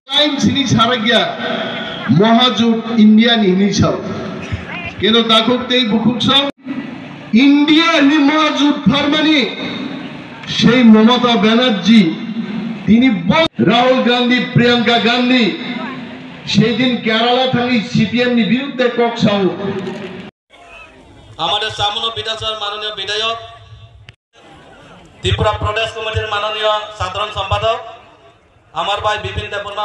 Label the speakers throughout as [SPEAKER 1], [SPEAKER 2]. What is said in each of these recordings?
[SPEAKER 1] Time sini saragya Mahajut India ni sab. Keno takut tei bukuk sab India ni Mahajut Farmani Shei Mamata Banerjee তিনি রাহুল গান্ধী প্রিয়াঙ্কা গান্ধী সেই দিন কেরালা থেকে CPM এর বিরুদ্ধে কক্সাও
[SPEAKER 2] আমাদের সামনে বিধানসভার মাননীয় বিধায়ক ত্রিপুরা প্রদেশ কমিটির মাননীয় সাধারণ সম্পাদক আমার ভাই বিপিন দেববর্মা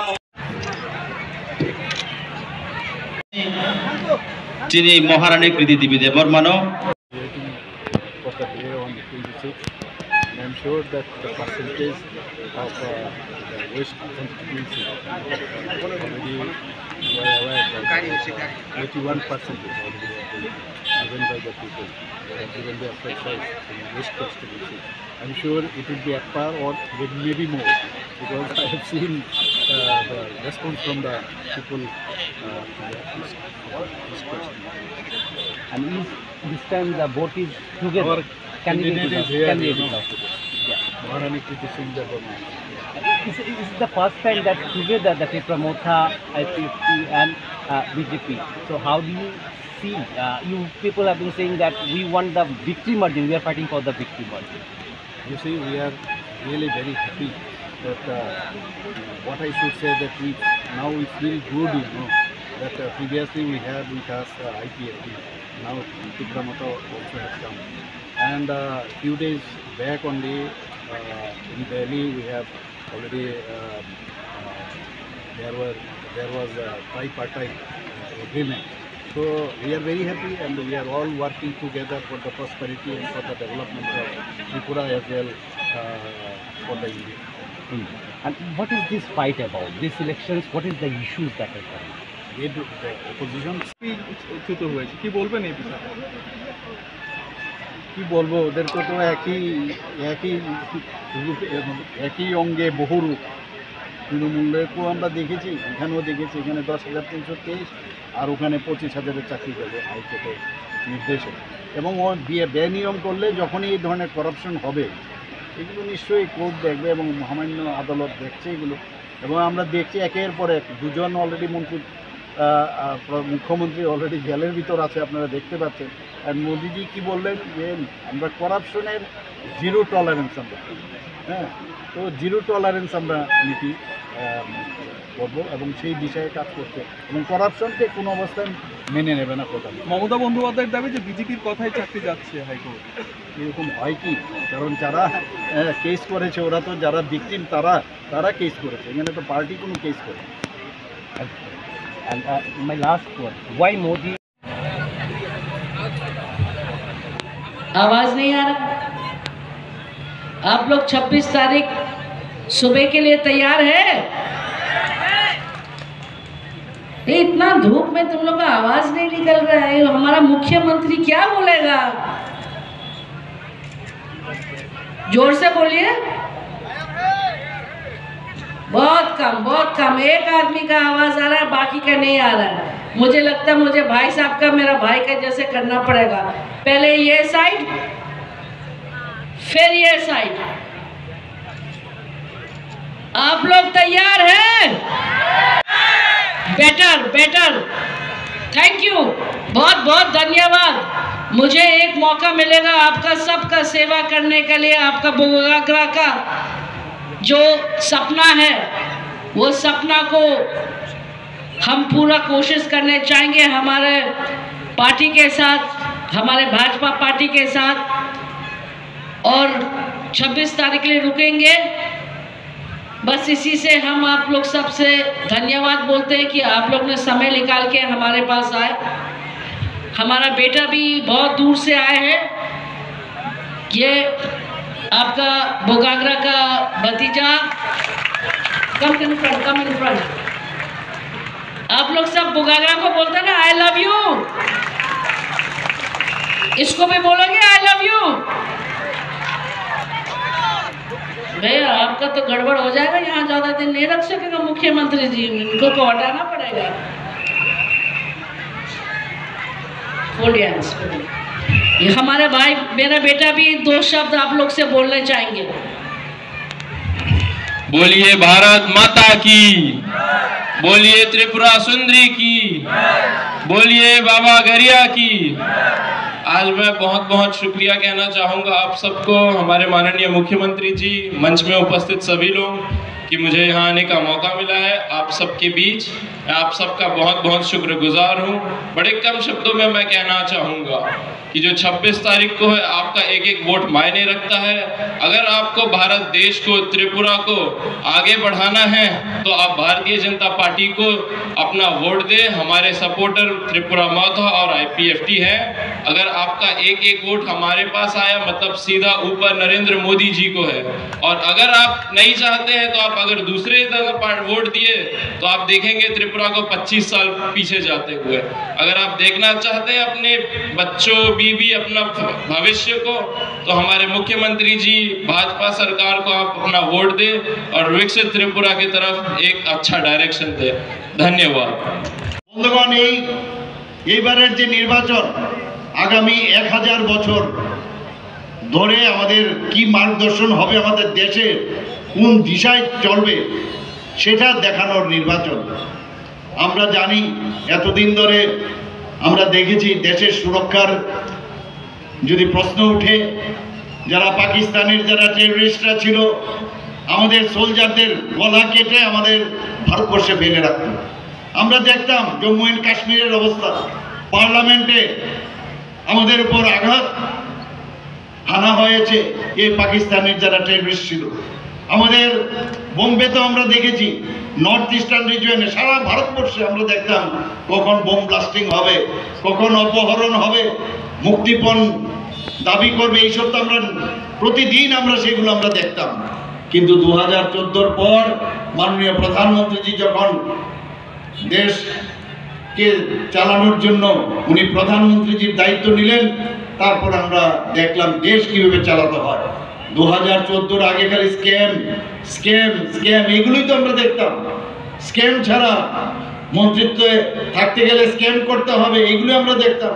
[SPEAKER 3] যিনি মহারানী কৃতি দেবী দেববর্মানো
[SPEAKER 4] I'm sure that the percentage of the waste constituency already we are aware that 81% is already given by the people. They have given their franchise in waste constituency. I'm sure it will be at par or maybe more, because I have seen the response from the people this question.
[SPEAKER 5] And if this time the vote is together, candidate is here.
[SPEAKER 4] Maharani Kriti Singh Deborah.
[SPEAKER 5] This is the first time that together the Pramotha, IPFP and BJP. So how do you see? You people have been saying that we want the victory margin. We are fighting for the victory margin.
[SPEAKER 4] You see, we are really very happy that what I should say that we now we feel good, you know, that previously we had with us IPFP. Now Pramotha also has come. And few days back only in Delhi we have already there was a tripartite agreement. So we are very happy and we are all working together for the prosperity and for the development of Tripura as well for the India.
[SPEAKER 5] And what is this fight about? These elections, what is the issues that are coming?
[SPEAKER 4] The opposition
[SPEAKER 6] কি বলবেন এই বিষয়ে?
[SPEAKER 4] কি বলবো, ওদেরকে তো একই অঙ্গে বহু রূপ। তৃণমূলেরকেও আমরা দেখেছি, এখানেও দেখেছি, এখানে 10,323 আর ওখানে 25,000-এর চাকরি দেবে হাইকোর্টের নির্দেশে। এবং ও বেনিয়ম করলে যখনই এই ধরনের করাপশন হবে এগুলো নিশ্চয়ই কোর্ট দেখবে এবং মহামান্য আদালত দেখছে এগুলো। এবং আমরা দেখছি একের পর এক দুজন অলরেডি মন্ত্রী, মুখ্যমন্ত্রী অলরেডি জেলের ভিতর আছে, আপনারা দেখতে পাচ্ছেন। আর মোদিজি কি বললেন যে আমরা করাপশনের জিরো টলারেন্স আমরা, হ্যাঁ, তো জিরো টলারেন্স আমরা নীতি করবো এবং সেই বিষয়ে কাজ করতে এবং করাপশনকে কোনো অবস্থায় মেনে নেবে না প্রধান।
[SPEAKER 6] মমতা বন্দ্যোপাধ্যায়ের দাবি যে বিজেপির কথাই চাকরি যাচ্ছে হাইকোর্ট,
[SPEAKER 4] এরকম হয় কি? কারণ যারা কেস করেছে ওরা তো যারা ভিকটিম তারা কেস করেছে, এখানে তো পার্টি কোনো কেস করে।
[SPEAKER 5] And my last one, why Modi?
[SPEAKER 7] आवाज नहीं आ रहा? आप लोग 26 तारीख सुबह के लिए तैयार है? इतना धूप में तुम लोग का आवाज नहीं निकल रहा है। हमारा मुख्यमंत्री क्या बोलेगा? जोर से बोलिए। बहुत कम एक आदमी का आवाज आ रहा है, बाकी का नहीं आ रहा है। मुझे लगता है मुझे भाई साहब का, मेरा भाई का जैसे करना पड़ेगा। पहले ये साइड फिर ये साइड। आप लोग तैयार हैं? बेटर। थैंक यू, बहुत बहुत धन्यवाद। मुझे एक मौका मिलेगा आपका सबका सेवा करने के लिए। आपका बोगाग्रा का जो सपना है वो सपना को हम पूरा कोशिश करने चाहेंगे हमारे पार्टी के साथ, हमारे भाजपा पार्टी के साथ। और 26 तारीख के लिए रुकेंगे। बस इसी से हम आप लोग सबसे धन्यवाद बोलते हैं कि आप लोग ने समय निकाल के हमारे पास आए। हमारा बेटा भी बहुत दूर से आए हैं। ये आपका बोगाग्रा का भतीजा, कम इन फ्रंट। आप लोग सब बोगाग्रा को बोलते हैं ना आई लव यू, इसको भी बोलोगे आई लव यू? भैया आपका तो गड़बड़ हो जाएगा, यहाँ ज्यादा दिन नहीं रख सकेगा मुख्यमंत्री जी, इनको तो हटाना पड़ेगा। Fold hands. ये हमारे भाई, मेरा बेटा भी 2 शब्द आप लोग से बोलने चाहेंगे।
[SPEAKER 8] बोलिए भारत माता की, बोलिए त्रिपुरा सुंदरी की, बोलिए बाबा गरिया की। आज मैं बहुत बहुत शुक्रिया कहना चाहूँगा आप सबको, हमारे माननीय मुख्यमंत्री जी, मंच में उपस्थित सभी लोग, कि मुझे यहाँ आने का मौका मिला है आप सबके बीच। मैं आप सबका बहुत बहुत शुक्रगुजार हूँ। बड़े कम शब्दों में मैं कहना चाहूँगा कि जो 26 तारीख को है, आपका एक एक वोट मायने रखता है। अगर आपको भारत देश को, त्रिपुरा को आगे बढ़ाना है तो आप भारतीय जनता पार्टी को अपना वोट दें। हमारे सपोर्टर त्रिपुरा माधव और IPFT है। अगर आपका एक एक वोट हमारे पास आया, मतलब सीधा ऊपर नरेंद्र मोदी जी को है। और अगर आप नहीं चाहते हैं तो आप अगर दूसरे तरफ वोट दिए तो आप देखेंगे त्रिपुरा को 25 साल पीछे जाते हुए। अगर आप देखना चाहते हैं अपने बच्चों, बीवी, अपना भविष्य को, तो हमारे मुख्यमंत्री जी, भाजपा सरकार को आप अपना वोट दें और विकसित त्रिपुरा की तरफ एक अच्छा डायरेक्शन दें। धन्यवाद।
[SPEAKER 4] বন্ধুগণ, এইবারের যে নির্বাচন আগামী 1000 বছর ধরে আমাদের কি মার্গদর্শন হবে, আমাদের দেশে কোন দিশায় চলবে সেটা দেখানোর নির্বাচন। আমরা জানি এতদিন ধরে আমরা দেখেছি দেশের সুরক্ষার যদি প্রশ্ন উঠে, যারা পাকিস্তানের যারা টেররিস্টরা ছিল আমাদের সোলজারদের গলা কেটে আমাদের ভারতবর্ষে ফেলে রাখত। আমরা দেখতাম জম্মু এন্ড কাশ্মীরের অবস্থা, পার্লামেন্টে আমাদের উপর আঘাত হানা হয়েছে এই পাকিস্তানের যারা টেররিস্ট ছিল। আমাদের বোম্বেতেও আমরা দেখেছি, নর্থ ইস্টার্ন রিজিয়নে, সারা ভারতবর্ষে আমরা দেখতাম কখন বোম ব্লাস্টিং হবে, কখন অপহরণ হবে, মুক্তিপণ দাবি করবে, এইসব তো আমরা প্রতিদিন সেগুলো আমরা দেখতাম। কিন্তু 2014 পর মাননীয় প্রধানমন্ত্রীজি যখন দেশকে চালানোর জন্য উনি প্রধানমন্ত্রীজির দায়িত্ব নিলেন, তারপর আমরা দেখলাম দেশ কিভাবে চালাতে হয়। 2014 আগে খালি স্ক্যাম স্ক্যাম স্ক্যাম এগুলোই তো আমরা দেখতাম। স্ক্যাম ছাড়া মন্ত্রিত্বে থাকতে গেলে স্ক্যাম করতে হবে, এগুলো আমরা দেখতাম।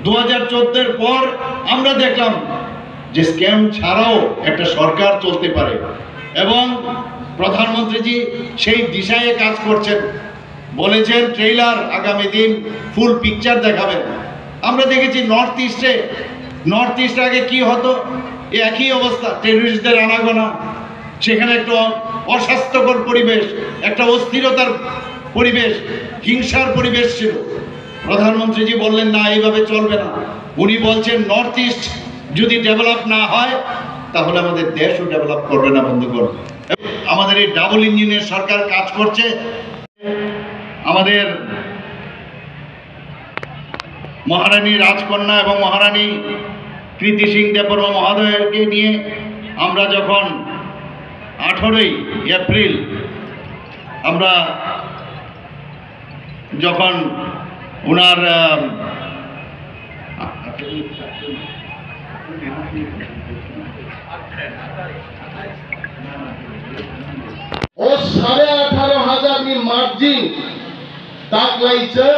[SPEAKER 4] 2014 পর আমরা দেখলাম যে স্ক্যাম ছাড়াও একটা সরকার চলতে পারে, এবং প্রধানমন্ত্রীজি সেই দিশায় কাজ করছেন। বলেছেন ট্রেইলার আগামী দিন ফুল পিকচার দেখাবেন। আমরা দেখেছি নর্থ ইস্টে আগে কি হতো, একই অবস্থা, টেররিস্টদের আনাগোনা, সেখানে একটা অস্বাস্থ্যকর পরিবেশ, একটা অস্থিরতার পরিবেশ, হিংসার পরিবেশ ছিল। প্রধানমন্ত্রীজি বললেন না, এইভাবে চলবে না। উনি বলছেন নর্থ ইস্ট যদি ডেভেলপ না হয় তাহলে আমাদের দেশও ডেভেলপ করবে না। বন্ধুগণ, আমাদের এই ডাবল ইঞ্জিনের সরকার কাজ করছে। আমাদের মহারানী রাজকন্যা এবং মহারানী কৃতি সিং দেববর্মা মহোদয়কে নিয়ে আমরা যখন 18ই এপ্রিল আমরা যখন ওনার
[SPEAKER 1] ও 18,500 মার্জিন দাগ লাইছে,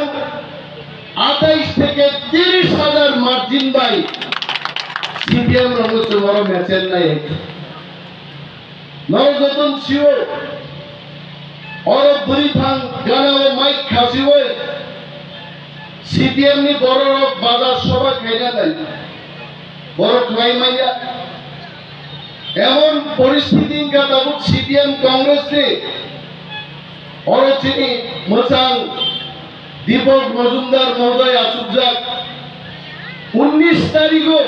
[SPEAKER 1] 28 থেকে 30,000 মার্জিন বাই সিপিএম রঙের বড় ম্যাচের নাই। নরযতন সিও অরব বুড়িথান গানা ও মাইক খাসিও সিপিএম নি বড় বাজার সভা খাইনা দেয়, বড় খাই মাইয়া এমন পরিস্থিতি দাবুক সিপিএম কংগ্রেস নে অরচিনি মোচাং দীপক মজুমদার মহোদয় আসুকজাক 19 তারিখও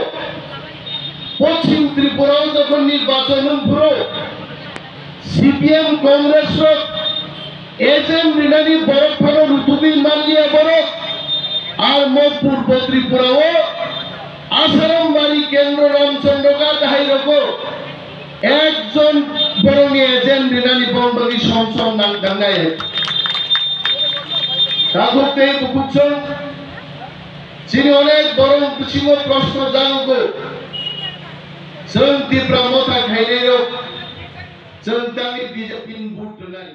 [SPEAKER 1] পশ্চিম ত্রিপুরাও যখন নির্বাচন পুরো সিপিএম কংগ্রেস এজেম রিনানি বরফ ফানো ঋতুবি মালিয়া বরফ আর পূর্ব ত্রিপুরাও আসারাম বাড়ি কেন্দ্র রামচন্দ্রকার হাইরকো একজন বরণী এজেন্ট রিনানি বম্বগি সংসদ নাম ডাঙ্গায় রাঘবতে বুকুচ্ছন যিনি অনেক বড় কিছু প্রশ্ন জানুগো जों তীব্র মতা খাইলেও जों তামি বিজেপি ভোট নাই।